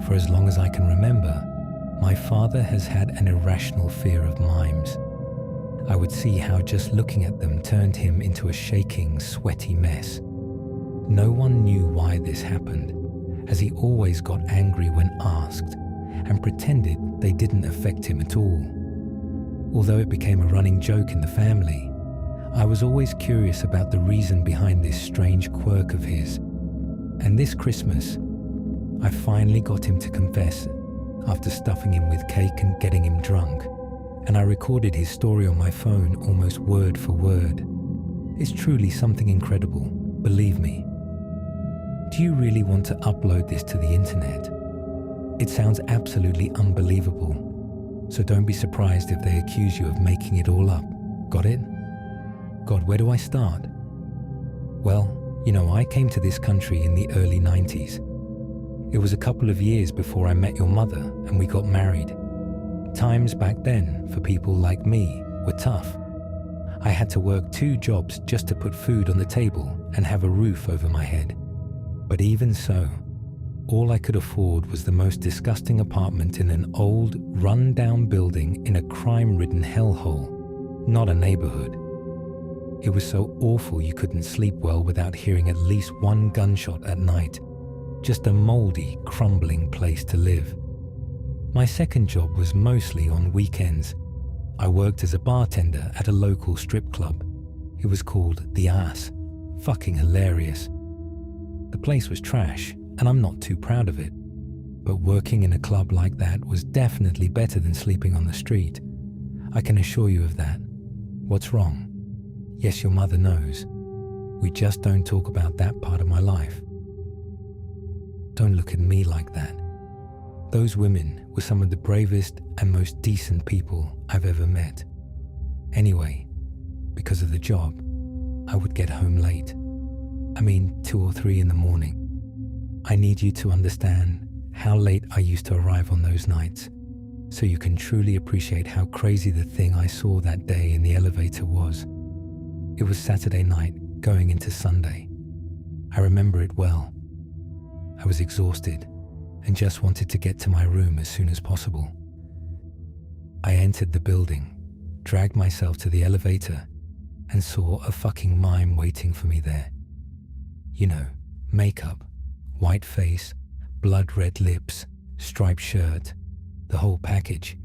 For as long as I can remember, my father has had an irrational fear of mimes. I would see how just looking at them turned him into a shaking, sweaty mess. No one knew why this happened, as he always got angry when asked and pretended they didn't affect him at all. Although it became a running joke in the family, I was always curious about the reason behind this strange quirk of his. And this Christmas, I finally got him to confess after stuffing him with cake and getting him drunk, and I recorded his story on my phone almost word for word. It's truly something incredible, believe me. Do you really want to upload this to the internet? It sounds absolutely unbelievable, so don't be surprised if they accuse you of making it all up. Got it? God, where do I start? Well, I came to this country in the early 90s. It was a couple of years before I met your mother and we got married. Times back then, for people like me, were tough. I had to work 2 jobs just to put food on the table and have a roof over my head. But even so, all I could afford was the most disgusting apartment in an old, run-down building in a crime-ridden hellhole, not a neighborhood. It was so awful you couldn't sleep well without hearing at least one gunshot at night. Just a moldy, crumbling place to live. My second job was mostly on weekends. I worked as a bartender at a local strip club. It was called The Ass. Fucking hilarious. The place was trash, and I'm not too proud of it. But working in a club like that was definitely better than sleeping on the street. I can assure you of that. What's wrong? Yes, your mother knows. We just don't talk about that part of my life. Don't look at me like that. Those women were some of the bravest and most decent people I've ever met. Anyway, because of the job, I would get home late. 2 or 3 in the morning. I need you to understand how late I used to arrive on those nights, so you can truly appreciate how crazy the thing I saw that day in the elevator was. It was Saturday night, going into Sunday. I remember it well. I was exhausted and just wanted to get to my room as soon as possible. I entered the building, dragged myself to the elevator, and saw a fucking mime waiting for me there. Makeup, white face, blood-red lips, striped shirt, the whole package.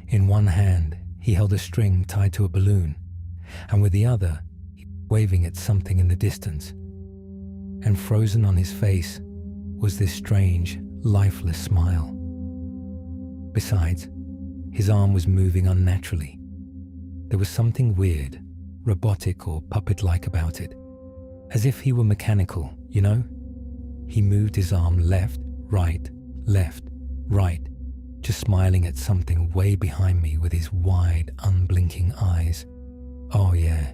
In one hand, he held a string tied to a balloon, and with the other, waving at something in the distance. And frozen on his face was this strange, lifeless smile. Besides, his arm was moving unnaturally. There was something weird, robotic or puppet-like about it, as if he were mechanical, He moved his arm left, right, just smiling at something way behind me with his wide, unblinking eyes. Oh yeah,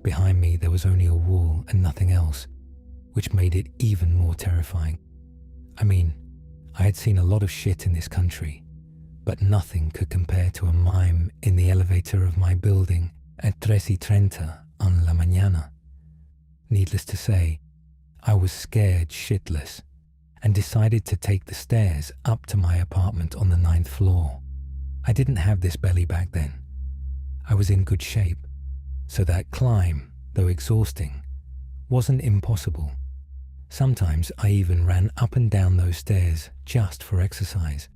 behind me there was only a wall and nothing else, which made it even more terrifying. I had seen a lot of shit in this country, but nothing could compare to a mime in the elevator of my building at 3:30 en la mañana. Needless to say, I was scared shitless and decided to take the stairs up to my apartment on the 9th floor. I didn't have this belly back then. I was in good shape, so that climb, though exhausting, wasn't impossible. Sometimes I even ran up and down those stairs just for exercise.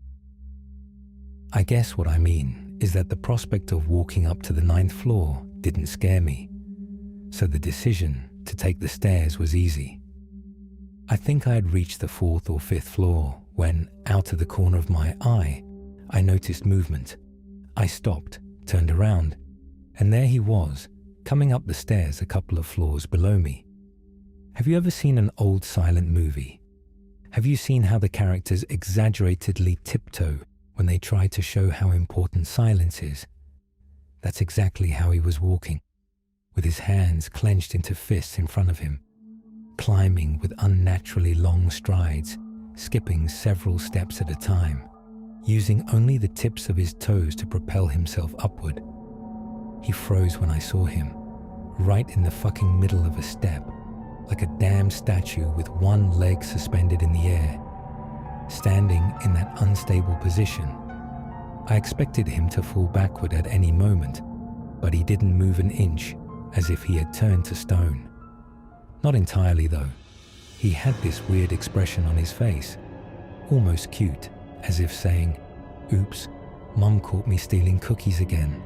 I guess what I mean is that the prospect of walking up to the 9th floor didn't scare me, so the decision to take the stairs was easy. I think I had reached the 4th or 5th floor when, out of the corner of my eye, I noticed movement. I stopped, turned around, and there he was, coming up the stairs a couple of floors below me. Have you ever seen an old silent movie? Have you seen how the characters exaggeratedly tiptoe when they try to show how important silence is? That's exactly how he was walking, with his hands clenched into fists in front of him, climbing with unnaturally long strides, skipping several steps at a time, using only the tips of his toes to propel himself upward. He froze when I saw him, right in the fucking middle of a step, like a damn statue with one leg suspended in the air. standing in that unstable position. I expected him to fall backward at any moment, but he didn't move an inch, as if he had turned to stone. Not entirely though. He had this weird expression on his face, almost cute, as if saying, "Oops, Mum caught me stealing cookies again."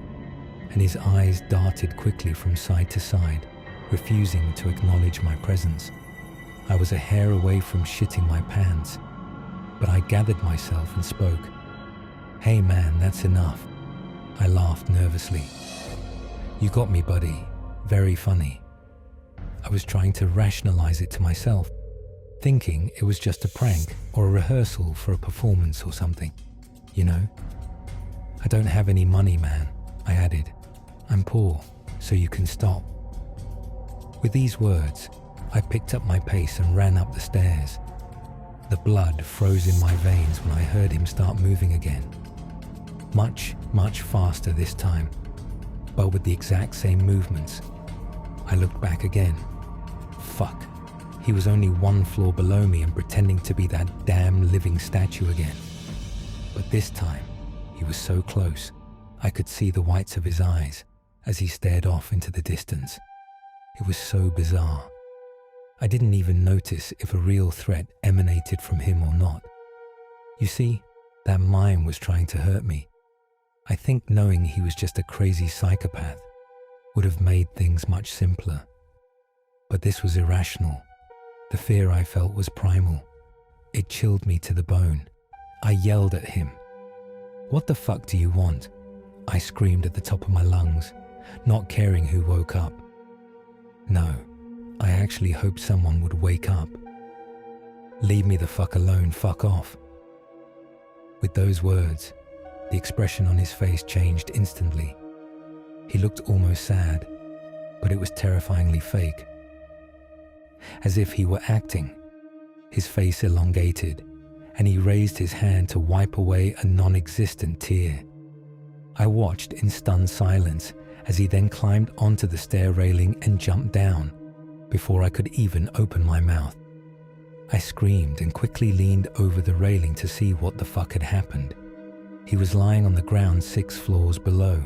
And his eyes darted quickly from side to side, refusing to acknowledge my presence. I was a hair away from shitting my pants, but I gathered myself and spoke. "Hey man, that's enough." I laughed nervously. "You got me, buddy. Very funny." I was trying to rationalize it to myself, thinking it was just a prank or a rehearsal for a performance or something, you know? "I don't have any money, man," I added. "I'm poor, so you can stop." With these words, I picked up my pace and ran up the stairs. The blood froze in my veins when I heard him start moving again. Much, much faster this time, but with the exact same movements. I looked back again. Fuck. He was only one floor below me and pretending to be that damn living statue again. But this time, he was so close, I could see the whites of his eyes as he stared off into the distance. It was so bizarre. I didn't even notice if a real threat emanated from him or not. You see, that mime was trying to hurt me. I think knowing he was just a crazy psychopath would have made things much simpler. But this was irrational. The fear I felt was primal. It chilled me to the bone. I yelled at him. "What the fuck do you want?" I screamed at the top of my lungs, not caring who woke up. No, I actually hoped someone would wake up. "Leave me the fuck alone, fuck off." With those words, the expression on his face changed instantly. He looked almost sad, but it was terrifyingly fake. As if he were acting, his face elongated, and he raised his hand to wipe away a non-existent tear. I watched in stunned silence as he then climbed onto the stair railing and jumped down before I could even open my mouth. I screamed and quickly leaned over the railing to see what the fuck had happened. He was lying on the ground 6 floors below.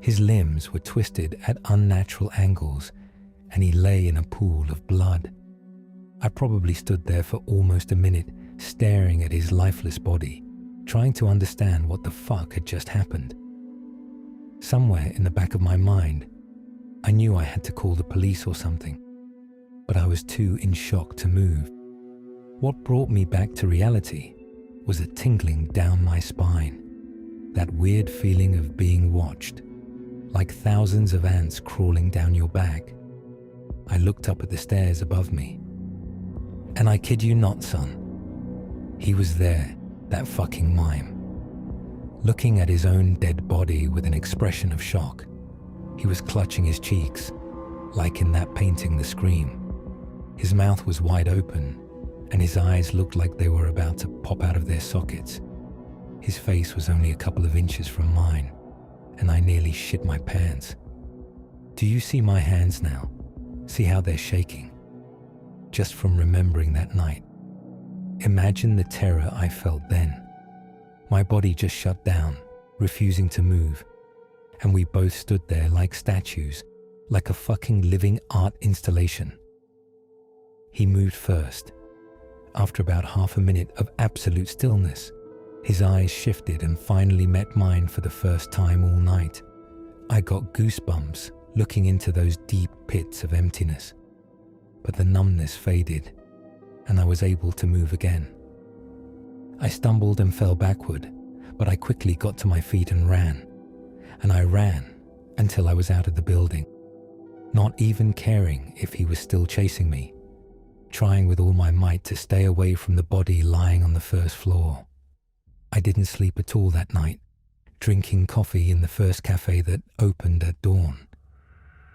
His limbs were twisted at unnatural angles, and he lay in a pool of blood. I probably stood there for almost a minute, staring at his lifeless body, trying to understand what the fuck had just happened. Somewhere in the back of my mind, I knew I had to call the police or something, but I was too in shock to move. What brought me back to reality was a tingling down my spine, that weird feeling of being watched, like thousands of ants crawling down your back. I looked up at the stairs above me. And I kid you not, son. He was there, that fucking mime. Looking at his own dead body with an expression of shock. He was clutching his cheeks, like in that painting The Scream. His mouth was wide open, and his eyes looked like they were about to pop out of their sockets. His face was only a couple of inches from mine, and I nearly shit my pants. Do you see my hands now? See how they're shaking? Just from remembering that night. Imagine the terror I felt then. My body just shut down, refusing to move, and we both stood there like statues, like a fucking living art installation. He moved first. After about half a minute of absolute stillness, his eyes shifted and finally met mine for the first time all night. I got goosebumps looking into those deep pits of emptiness, but the numbness faded, and I was able to move again. I stumbled and fell backward, but I quickly got to my feet and ran. And I ran until I was out of the building, not even caring if he was still chasing me, trying with all my might to stay away from the body lying on the first floor. I didn't sleep at all that night, drinking coffee in the first cafe that opened at dawn.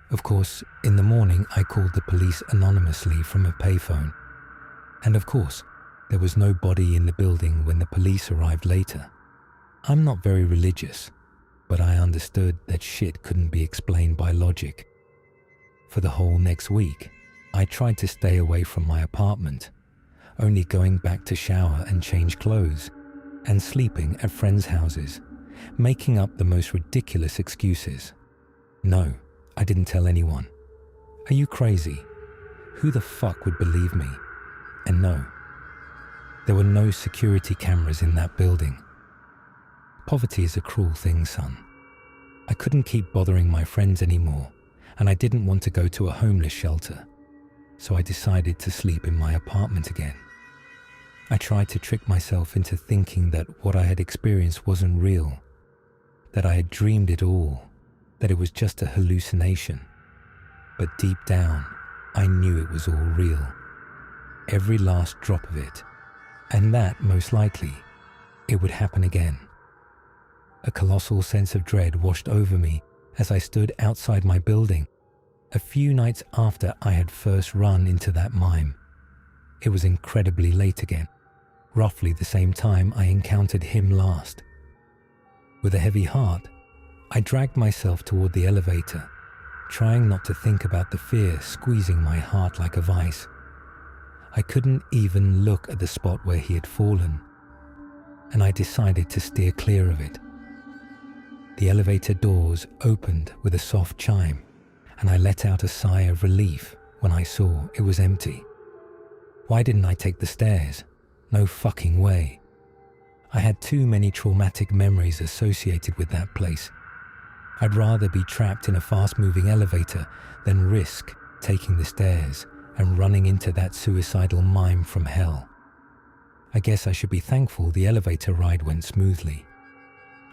Of course, in the morning I called the police anonymously from a payphone. And of course, there was no body in the building when the police arrived later. I'm not very religious, but I understood that shit couldn't be explained by logic. For the whole next week, I tried to stay away from my apartment, only going back to shower and change clothes, and sleeping at friends' houses, making up the most ridiculous excuses. No, I didn't tell anyone. Are you crazy? Who the fuck would believe me? And no, there were no security cameras in that building. Poverty is a cruel thing, son. I couldn't keep bothering my friends anymore, and I didn't want to go to a homeless shelter, so I decided to sleep in my apartment again. I tried to trick myself into thinking that what I had experienced wasn't real, that I had dreamed it all, that it was just a hallucination. But deep down, I knew it was all real, every last drop of it, and that, most likely, it would happen again. A colossal sense of dread washed over me as I stood outside my building, a few nights after I had first run into that mime. It was incredibly late again, roughly the same time I encountered him last. With a heavy heart, I dragged myself toward the elevator, trying not to think about the fear squeezing my heart like a vice. I couldn't even look at the spot where he had fallen, and I decided to steer clear of it. The elevator doors opened with a soft chime, and I let out a sigh of relief when I saw it was empty. Why didn't I take the stairs? No fucking way. I had too many traumatic memories associated with that place. I'd rather be trapped in a fast-moving elevator than risk taking the stairs and running into that suicidal mime from hell. I guess I should be thankful the elevator ride went smoothly.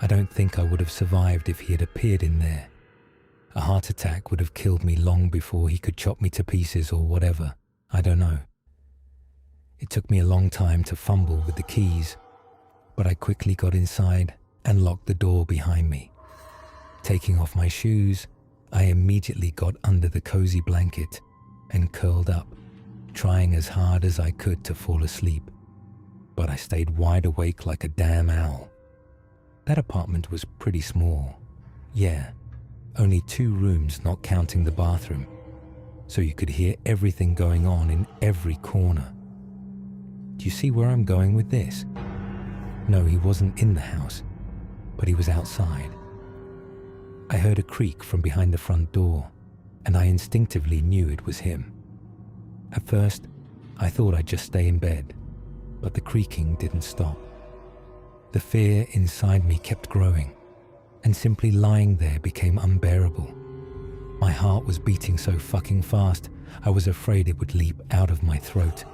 I don't think I would have survived if he had appeared in there. A heart attack would have killed me long before he could chop me to pieces or whatever. I don't know. It took me a long time to fumble with the keys, but I quickly got inside and locked the door behind me. Taking off my shoes, I immediately got under the cozy blanket and curled up, trying as hard as I could to fall asleep. But I stayed wide awake like a damn owl. That apartment was pretty small. Yeah, only 2 rooms not counting the bathroom, so you could hear everything going on in every corner. Do you see where I'm going with this? No, he wasn't in the house, but he was outside. I heard a creak from behind the front door, and I instinctively knew it was him. At first, I thought I'd just stay in bed, but the creaking didn't stop. The fear inside me kept growing, and simply lying there became unbearable. My heart was beating so fucking fast, I was afraid it would leap out of my throat.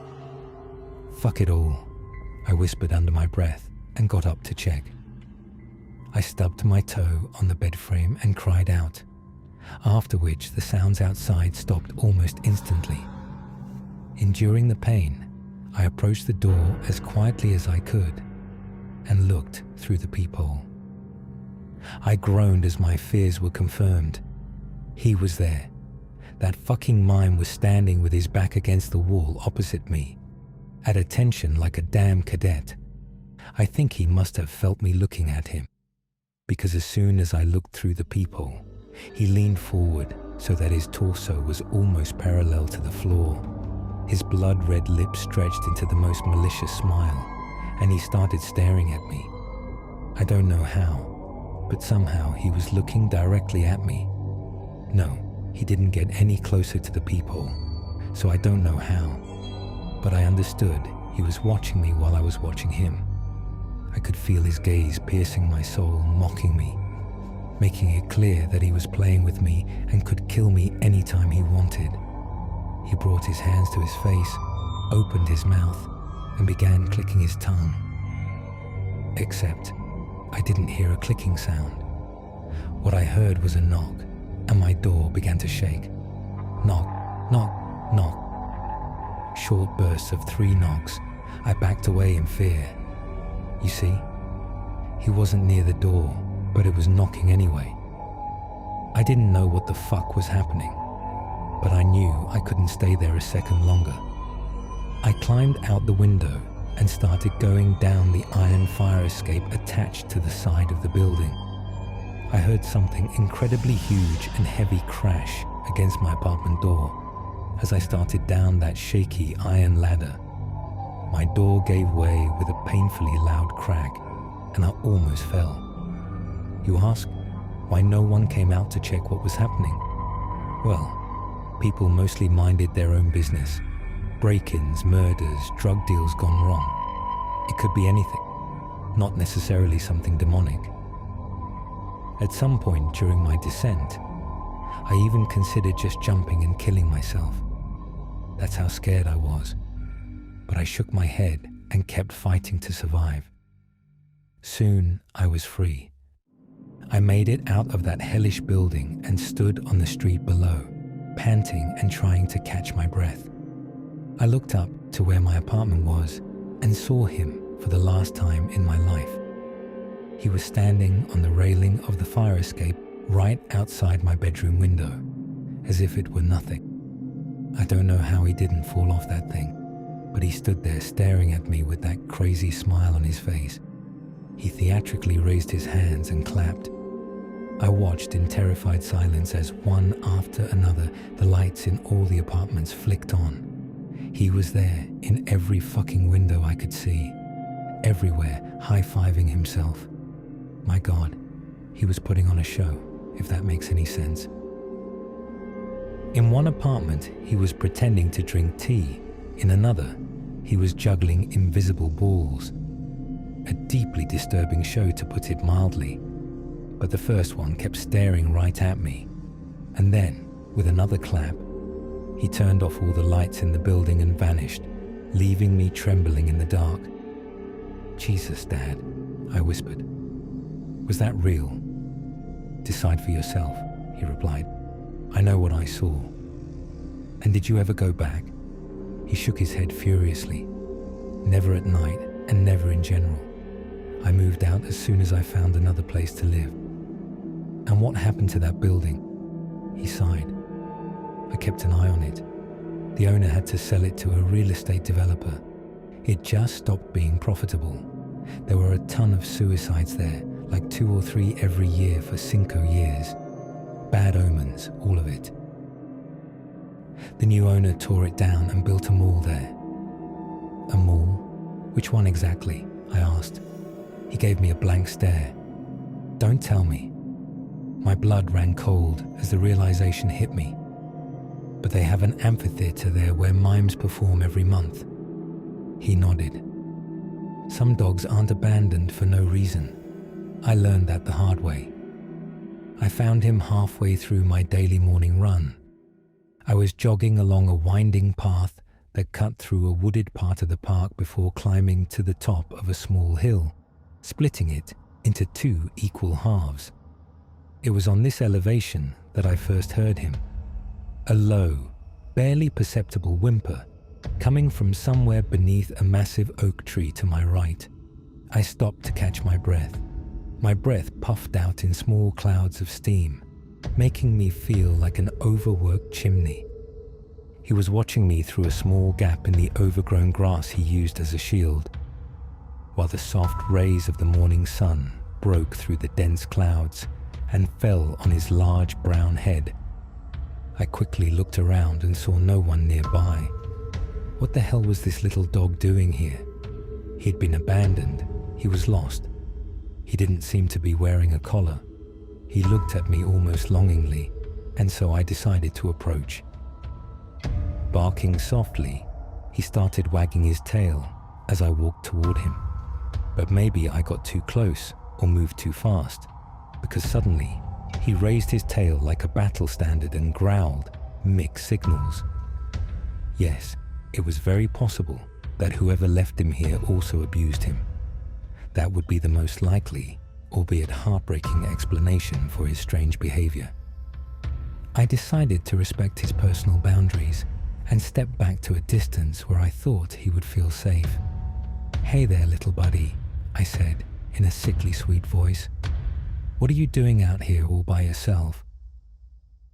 Fuck it all, I whispered under my breath and got up to check. I stubbed my toe on the bed frame and cried out, after which the sounds outside stopped almost instantly. Enduring the pain, I approached the door as quietly as I could and looked through the peephole. I groaned as my fears were confirmed. He was there. That fucking mime was standing with his back against the wall opposite me, at attention like a damn cadet. I think he must have felt me looking at him, because as soon as I looked through the peephole, he leaned forward so that his torso was almost parallel to the floor. His blood-red lips stretched into the most malicious smile, and he started staring at me. I don't know how, but somehow he was looking directly at me. No, he didn't get any closer to the peephole, so I don't know how, but I understood he was watching me while I was watching him. I could feel his gaze piercing my soul, mocking me, making it clear that he was playing with me and could kill me anytime he wanted. He brought his hands to his face, opened his mouth, and began clicking his tongue. Except, I didn't hear a clicking sound. What I heard was a knock, and my door began to shake. Knock, knock, knock. Short bursts of 3 knocks. I backed away in fear. You see, he wasn't near the door, but it was knocking anyway. I didn't know what the fuck was happening, but I knew I couldn't stay there a second longer. I climbed out the window and started going down the iron fire escape attached to the side of the building. I heard something incredibly huge and heavy crash against my apartment door as I started down that shaky iron ladder. My door gave way with a painfully loud crack, and I almost fell. You ask, why no one came out to check what was happening? Well, people mostly minded their own business. Break-ins, murders, drug deals gone wrong. It could be anything, not necessarily something demonic. At some point during my descent, I even considered just jumping and killing myself. That's how scared I was. But I shook my head and kept fighting to survive. Soon I was free. I made it out of that hellish building and stood on the street below, panting and trying to catch my breath. I looked up to where my apartment was and saw him for the last time in my life. He was standing on the railing of the fire escape right outside my bedroom window, as if it were nothing. I don't know how he didn't fall off that thing, but he stood there staring at me with that crazy smile on his face. He theatrically raised his hands and clapped. I watched in terrified silence as one after another the lights in all the apartments flicked on. He was there in every fucking window I could see, everywhere, high-fiving himself. My God, he was putting on a show, if that makes any sense. In one apartment, he was pretending to drink tea. In another, he was juggling invisible balls. A deeply disturbing show, to put it mildly. But the first one kept staring right at me. And then, with another clap, he turned off all the lights in the building and vanished, leaving me trembling in the dark. Jesus, Dad, I whispered. Was that real? Decide for yourself, he replied. I know what I saw. And did you ever go back? He shook his head furiously. Never at night and never in general. I moved out as soon as I found another place to live. And what happened to that building? He sighed. I kept an eye on it. The owner had to sell it to a real estate developer. It just stopped being profitable. There were a ton of suicides there, like 2 or 3 every year for 5 years. Bad omens, all of it. The new owner tore it down and built a mall there. A mall? Which one exactly? I asked. He gave me a blank stare. Don't tell me. My blood ran cold as the realization hit me. But they have an amphitheater there where mimes perform every month. He nodded. Some dogs aren't abandoned for no reason. I learned that the hard way. I found him halfway through my daily morning run. I was jogging along a winding path that cut through a wooded part of the park before climbing to the top of a small hill, splitting it into 2 equal halves. It was on this elevation that I first heard him. A low, barely perceptible whimper coming from somewhere beneath a massive oak tree to my right. I stopped to catch my breath. My breath puffed out in small clouds of steam, making me feel like an overworked chimney. He was watching me through a small gap in the overgrown grass he used as a shield, while the soft rays of the morning sun broke through the dense clouds and fell on his large brown head. I quickly looked around and saw no one nearby. What the hell was this little dog doing here? He'd been abandoned. He was lost. He didn't seem to be wearing a collar. He looked at me almost longingly, and so I decided to approach. Barking softly, he started wagging his tail as I walked toward him. But maybe I got too close or moved too fast, because suddenly he raised his tail like a battle standard and growled mixed signals. Yes, it was very possible that whoever left him here also abused him. That would be the most likely, albeit heartbreaking explanation for his strange behavior. I decided to respect his personal boundaries and stepped back to a distance where I thought he would feel safe. "Hey there, little buddy," I said in a sickly sweet voice. "What are you doing out here all by yourself?"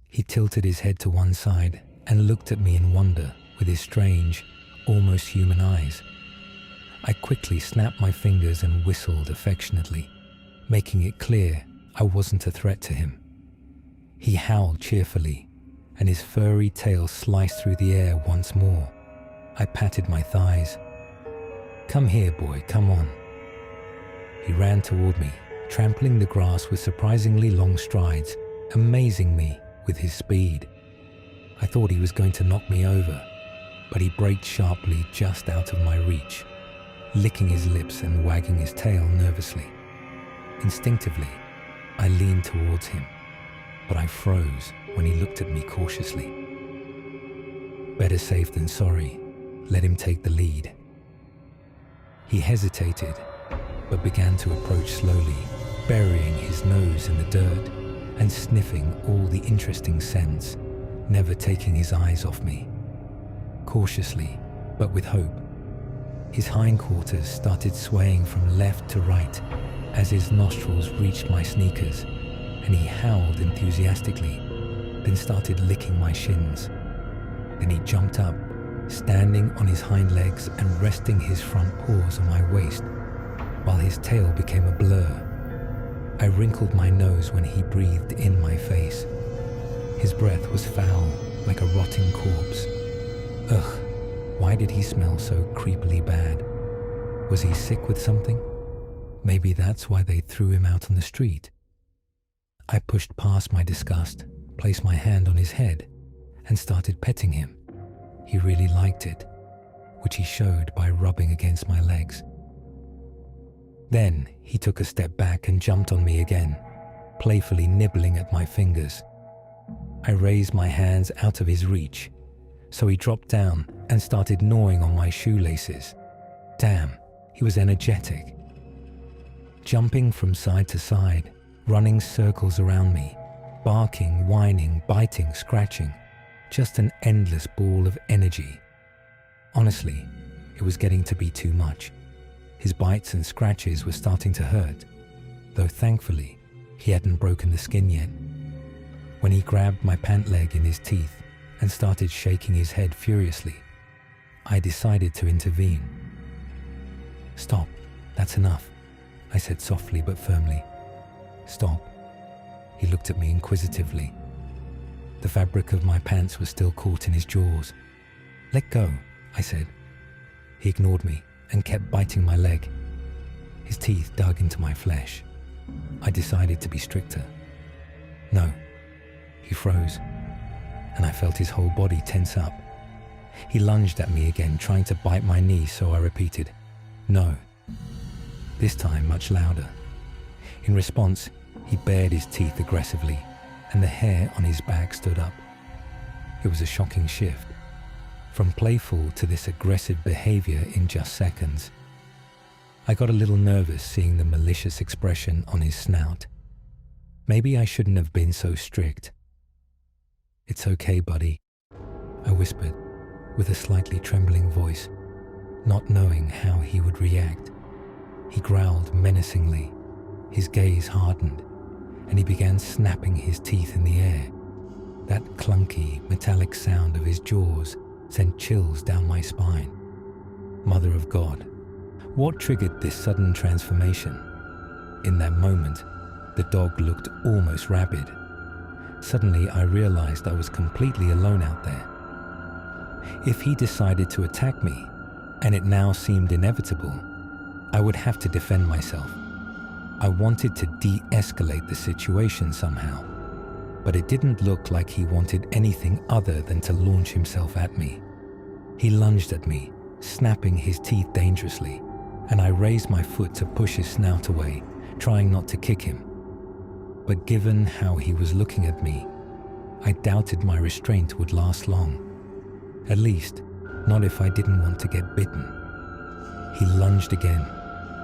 He tilted his head to one side and looked at me in wonder with his strange, almost human eyes. I quickly snapped my fingers and whistled affectionately, making it clear I wasn't a threat to him. He howled cheerfully, and his furry tail sliced through the air once more. I patted my thighs. "Come here, boy, come on." He ran toward me, trampling the grass with surprisingly long strides, amazing me with his speed. I thought he was going to knock me over, but he braked sharply just out of my reach, licking his lips and wagging his tail nervously. Instinctively, I leaned towards him, but I froze when he looked at me cautiously. Better safe than sorry. Let him take the lead. He hesitated, but began to approach slowly, burying his nose in the dirt and sniffing all the interesting scents, never taking his eyes off me. Cautiously, but with hope, his hindquarters started swaying from left to right as his nostrils reached my sneakers, and he howled enthusiastically, then started licking my shins. Then he jumped up, standing on his hind legs and resting his front paws on my waist, while his tail became a blur. I wrinkled my nose when he breathed in my face. His breath was foul, like a rotting corpse. Ugh, why did he smell so creepily bad? Was he sick with something? Maybe that's why they threw him out on the street. I pushed past my disgust, placed my hand on his head, and started petting him. He really liked it, which he showed by rubbing against my legs. Then he took a step back and jumped on me again, playfully nibbling at my fingers. I raised my hands out of his reach, so he dropped down and started gnawing on my shoelaces. Damn, he was energetic. Jumping from side to side, running circles around me, barking, whining, biting, scratching, just an endless ball of energy. Honestly, it was getting to be too much. His bites and scratches were starting to hurt, though thankfully he hadn't broken the skin yet. When he grabbed my pant leg in his teeth and started shaking his head furiously, I decided to intervene. "Stop, that's enough," I said softly but firmly. "Stop." He looked at me inquisitively. The fabric of my pants was still caught in his jaws. "Let go," I said. He ignored me and kept biting my leg. His teeth dug into my flesh. I decided to be stricter. "No." He froze, and I felt his whole body tense up. He lunged at me again, trying to bite my knee, so I repeated, "No." This time much louder. In response, he bared his teeth aggressively, and the hair on his back stood up. It was a shocking shift, from playful to this aggressive behavior in just seconds. I got a little nervous seeing the malicious expression on his snout. Maybe I shouldn't have been so strict. "It's okay, buddy," I whispered with a slightly trembling voice, not knowing how he would react. He growled menacingly, his gaze hardened, and he began snapping his teeth in the air. That clunky, metallic sound of his jaws sent chills down my spine. Mother of God, what triggered this sudden transformation? In that moment, the dog looked almost rabid. Suddenly, I realized I was completely alone out there. If he decided to attack me, and it now seemed inevitable, I would have to defend myself. I wanted to de-escalate the situation somehow, but it didn't look like he wanted anything other than to launch himself at me. He lunged at me, snapping his teeth dangerously, and I raised my foot to push his snout away, trying not to kick him. But given how he was looking at me, I doubted my restraint would last long. At least, not if I didn't want to get bitten. He lunged again,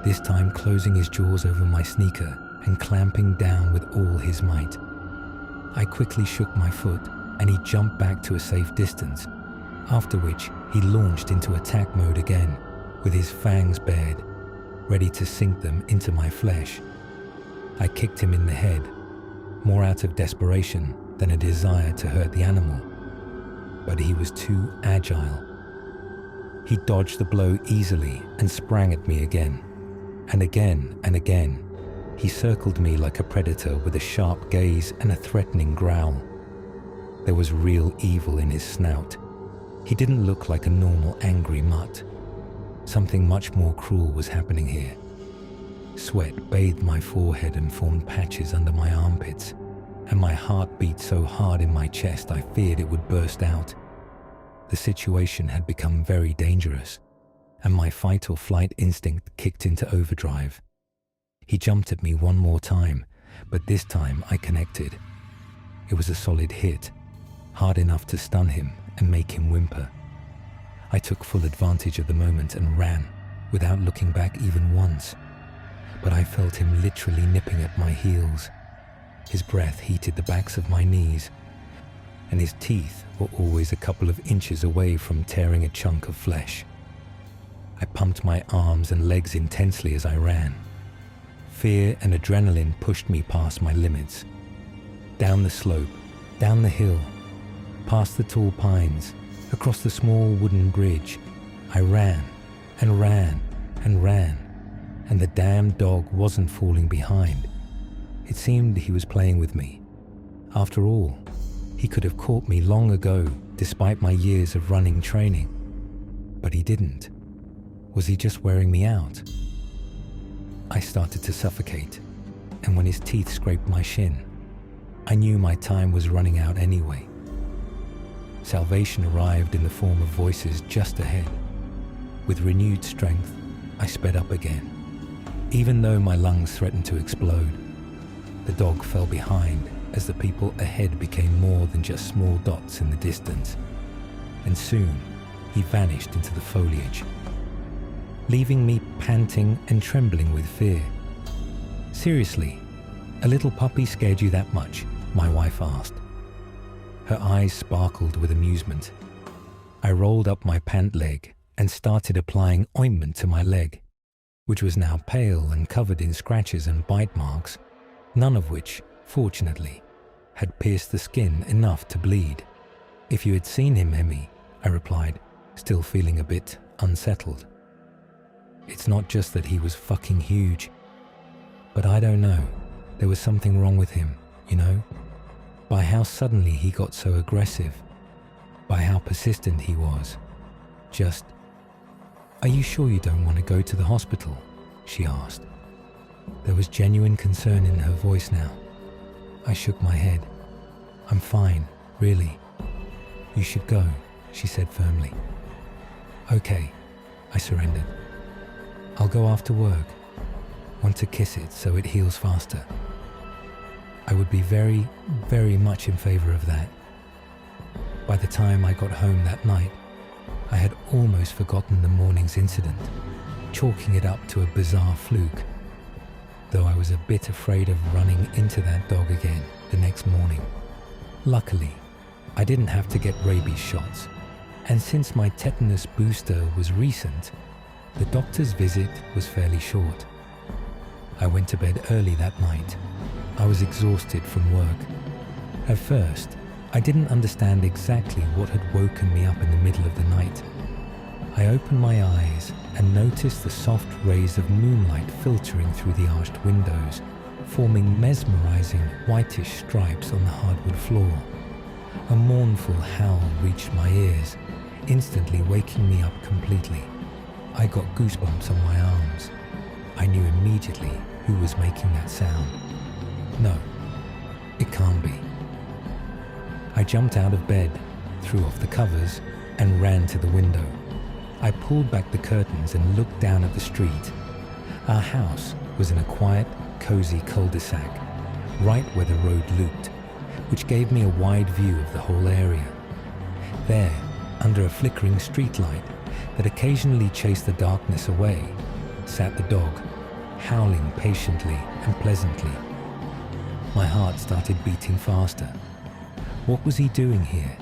this time closing his jaws over my sneaker and clamping down with all his might. I quickly shook my foot, and he jumped back to a safe distance, after which he launched into attack mode again, with his fangs bared, ready to sink them into my flesh. I kicked him in the head, more out of desperation than a desire to hurt the animal. But he was too agile. He dodged the blow easily and sprang at me again. And again and again, he circled me like a predator with a sharp gaze and a threatening growl. There was real evil in his snout. He didn't look like a normal angry mutt. something much more cruel was happening here. Sweat bathed my forehead and formed patches under my armpits, and my heart beat so hard in my chest I feared it would burst out. The situation had become very dangerous, and my fight or flight instinct kicked into overdrive. He jumped at me one more time, but this time I connected. It was a solid hit, hard enough to stun him and make him whimper. I took full advantage of the moment and ran, without looking back even once. But I felt him literally nipping at my heels. His breath heated the backs of my knees, and his teeth were always a couple of inches away from tearing a chunk of flesh. I pumped my arms and legs intensely as I ran. Fear and adrenaline pushed me past my limits. Down the slope, down the hill, past the tall pines, across the small wooden bridge, I ran and ran and ran, and the damn dog wasn't falling behind. It seemed he was playing with me. After all, he could have caught me long ago, despite my years of running training. But he didn't. Was he just wearing me out? I started to suffocate, and when his teeth scraped my shin, I knew my time was running out anyway. Salvation arrived in the form of voices just ahead. With renewed strength, I sped up again. Even though my lungs threatened to explode, the dog fell behind as the people ahead became more than just small dots in the distance, and soon he vanished into the foliage, leaving me panting and trembling with fear. "Seriously, a little puppy scared you that much?" my wife asked. Her eyes sparkled with amusement. I rolled up my pant leg and started applying ointment to my leg, which was now pale and covered in scratches and bite marks, none of which, fortunately, had pierced the skin enough to bleed. "If you had seen him, Emmy," I replied, still feeling a bit unsettled. "It's not just that he was fucking huge, but I don't know, there was something wrong with him, you know? By how suddenly he got so aggressive, by how persistent he was. Just, are you sure you don't want to go to the hospital?" she asked. There was genuine concern in her voice now. I shook my head. "I'm fine, really. You should go," she said firmly. "Okay," I surrendered. "I'll go after work. Want to kiss it so it heals faster." I would be very, very much in favor of that. By the time I got home that night, I had almost forgotten the morning's incident, chalking it up to a bizarre fluke, though I was a bit afraid of running into that dog again the next morning. Luckily, I didn't have to get rabies shots, and since my tetanus booster was recent, the doctor's visit was fairly short. I went to bed early that night. I was exhausted from work. At first, I didn't understand exactly what had woken me up in the middle of the night. I opened my eyes and noticed the soft rays of moonlight filtering through the arched windows, forming mesmerizing whitish stripes on the hardwood floor. A mournful howl reached my ears, instantly waking me up completely. I got goosebumps on my arms. I knew immediately who was making that sound. No, it can't be. I jumped out of bed, threw off the covers, and ran to the window. I pulled back the curtains and looked down at the street. Our house was in a quiet, cozy cul-de-sac, right where the road looped, which gave me a wide view of the whole area. There, under a flickering streetlight that occasionally chased the darkness away, sat the dog, howling patiently and pleasantly. My heart started beating faster. What was he doing here?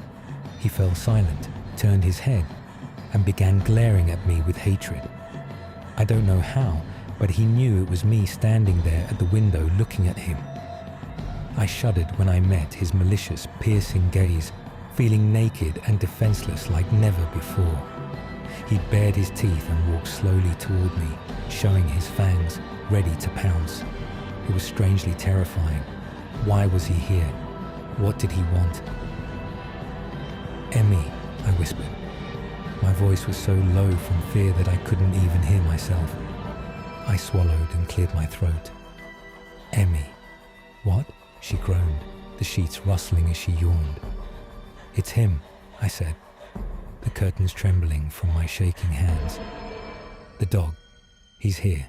He fell silent, turned his head, and began glaring at me with hatred. I don't know how, but he knew it was me standing there at the window looking at him. I shuddered when I met his malicious, piercing gaze, feeling naked and defenseless like never before. He bared his teeth and walked slowly toward me, showing his fangs, ready to pounce. It was strangely terrifying. Why was he here? What did he want? "Emmy," I whispered. My voice was so low from fear that I couldn't even hear myself. I swallowed and cleared my throat. "Emmy." "What?" she groaned, the sheets rustling as she yawned. "It's him," I said, the curtains trembling from my shaking hands. "The dog. He's here.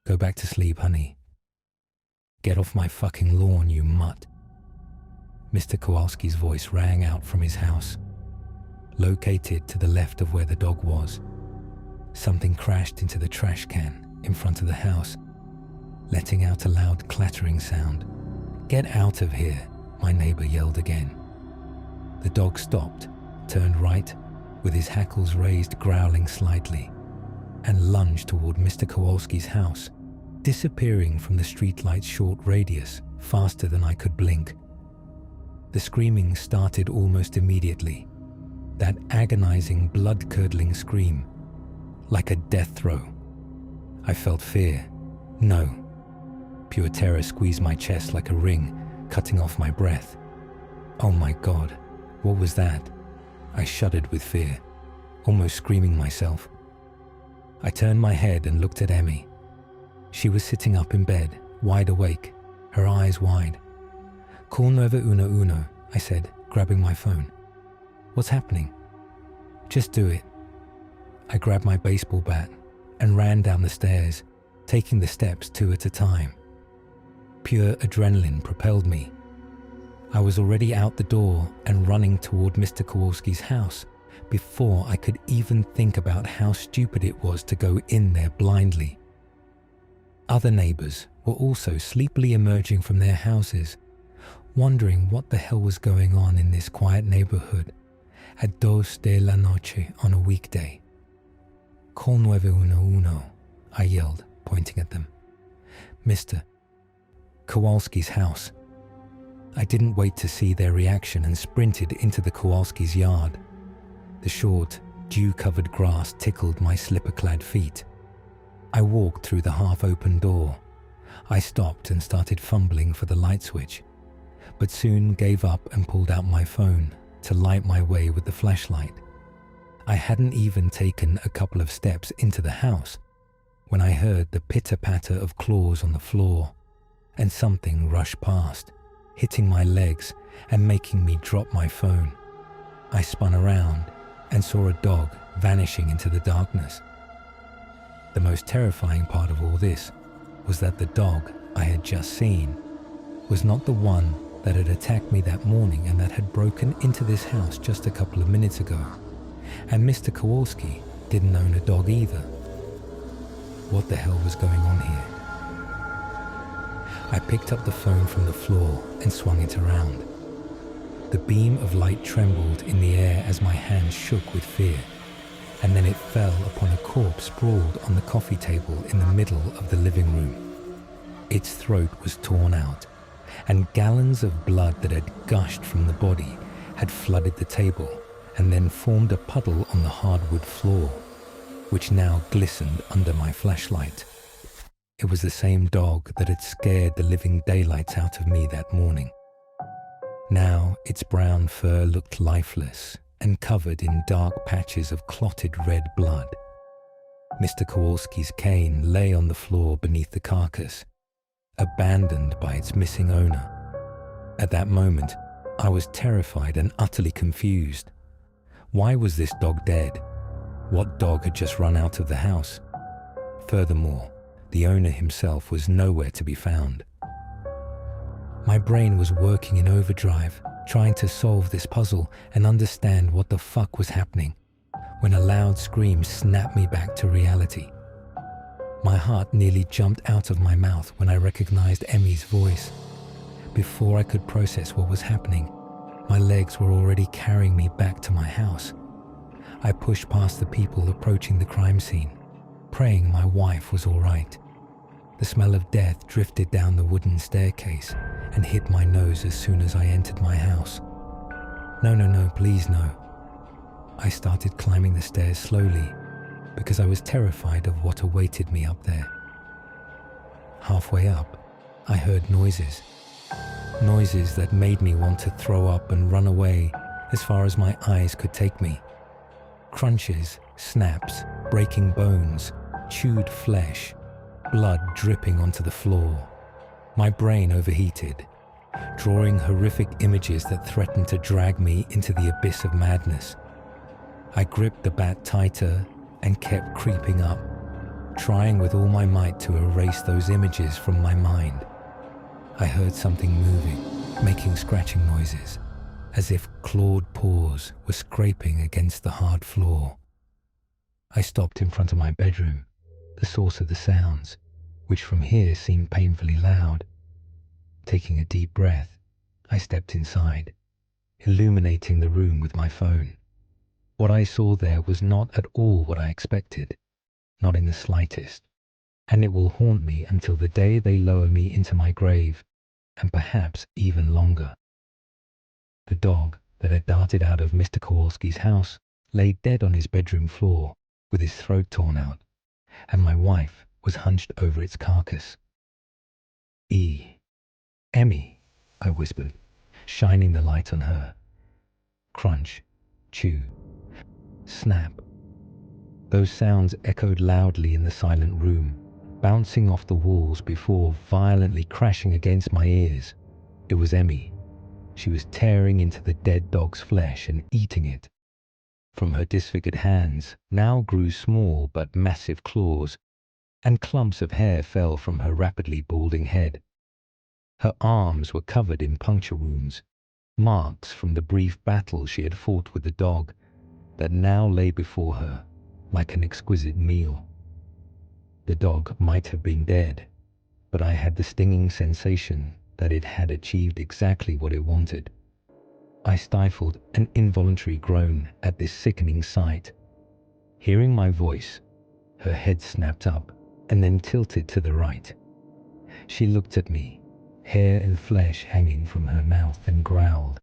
Go back to sleep, honey. Get off my fucking lawn, you mutt." Mr. Kowalski's voice rang out from his house, located to the left of where the dog was. Something crashed into the trash can in front of the house, letting out a loud clattering sound. "Get out of here," my neighbor yelled again. The dog stopped, turned right, with his hackles raised, growling slightly, and lunged toward Mr. Kowalski's house, disappearing from the streetlight's short radius faster than I could blink. The screaming started almost immediately, that agonizing, blood-curdling scream, like a death throe. I felt fear. No. Pure terror squeezed my chest like a ring, cutting off my breath. Oh my God, what was that? I shuddered with fear, almost screaming myself. I turned my head and looked at Emmy. She was sitting up in bed, wide awake, her eyes wide. "Call 911, I said, grabbing my phone. "What's happening?" "Just do it." I grabbed my baseball bat and ran down the stairs, taking the steps 2 at a time. Pure adrenaline propelled me. I was already out the door and running toward Mr. Kowalski's house before I could even think about how stupid it was to go in there blindly. Other neighbors were also sleepily emerging from their houses, wondering what the hell was going on in this quiet neighborhood at 2 de la noche on a weekday. "Call 911, I yelled, pointing at them. "Mr. Kowalski's house." I didn't wait to see their reaction and sprinted into the Kowalski's yard. The short, dew-covered grass tickled my slipper-clad feet. I walked through the half-open door. I stopped and started fumbling for the light switch, but soon gave up and pulled out my phone to light my way with the flashlight. I hadn't even taken a couple of steps into the house when I heard the pitter-patter of claws on the floor, and something rushed past, hitting my legs and making me drop my phone. I spun around and saw a dog vanishing into the darkness. The most terrifying part of all this was that the dog I had just seen was not the one that had attacked me that morning and that had broken into this house just a couple of minutes ago. And Mr. Kowalski didn't own a dog either. What the hell was going on here? I picked up the phone from the floor and swung it around. The beam of light trembled in the air as my hands shook with fear, and then it fell upon a corpse sprawled on the coffee table in the middle of the living room. Its throat was torn out, and gallons of blood that had gushed from the body had flooded the table and then formed a puddle on the hardwood floor, which now glistened under my flashlight. It was the same dog that had scared the living daylights out of me that morning. Now its brown fur looked lifeless and covered in dark patches of clotted red blood. Mr. Kowalski's cane lay on the floor beneath the carcass, abandoned by its missing owner. At that moment, I was terrified and utterly confused. Why was this dog dead? What dog had just run out of the house? Furthermore, the owner himself was nowhere to be found. My brain was working in overdrive, trying to solve this puzzle and understand what the fuck was happening, when a loud scream snapped me back to reality. My heart nearly jumped out of my mouth when I recognized Emmy's voice. Before I could process what was happening, my legs were already carrying me back to my house. I pushed past the people approaching the crime scene, praying my wife was all right. The smell of death drifted down the wooden staircase and hit my nose as soon as I entered my house. No, please no. I started climbing the stairs slowly because I was terrified of what awaited me up there. Halfway up, I heard noises that made me want to throw up and run away as far as my eyes could take me. Crunches, snaps, breaking bones, chewed flesh, blood dripping onto the floor. My brain overheated, drawing horrific images that threatened to drag me into the abyss of madness. I gripped the bat tighter and kept creeping up, trying with all my might to erase those images from my mind. I heard something moving, making scratching noises, as if clawed paws were scraping against the hard floor. I stopped in front of my bedroom, the source of the sounds, which from here seemed painfully loud. Taking a deep breath, I stepped inside, illuminating the room with my phone. What I saw there was not at all what I expected, not in the slightest, and it will haunt me until the day they lower me into my grave, and perhaps even longer. The dog that had darted out of Mr. Kowalski's house lay dead on his bedroom floor with his throat torn out, and my wife was hunched over its carcass. Emmy, I whispered, shining the light on her. Crunch, chew, snap. Those sounds echoed loudly in the silent room, bouncing off the walls before violently crashing against my ears. It was Emmy. She was tearing into the dead dog's flesh and eating it. From her disfigured hands now grew small but massive claws, and clumps of hair fell from her rapidly balding head. Her arms were covered in puncture wounds, marks from the brief battle she had fought with the dog that now lay before her like an exquisite meal. The dog might have been dead, but I had the stinging sensation that it had achieved exactly what it wanted. I stifled an involuntary groan at this sickening sight. Hearing my voice, her head snapped up and then tilted to the right. She looked at me, hair and flesh hanging from her mouth, and growled,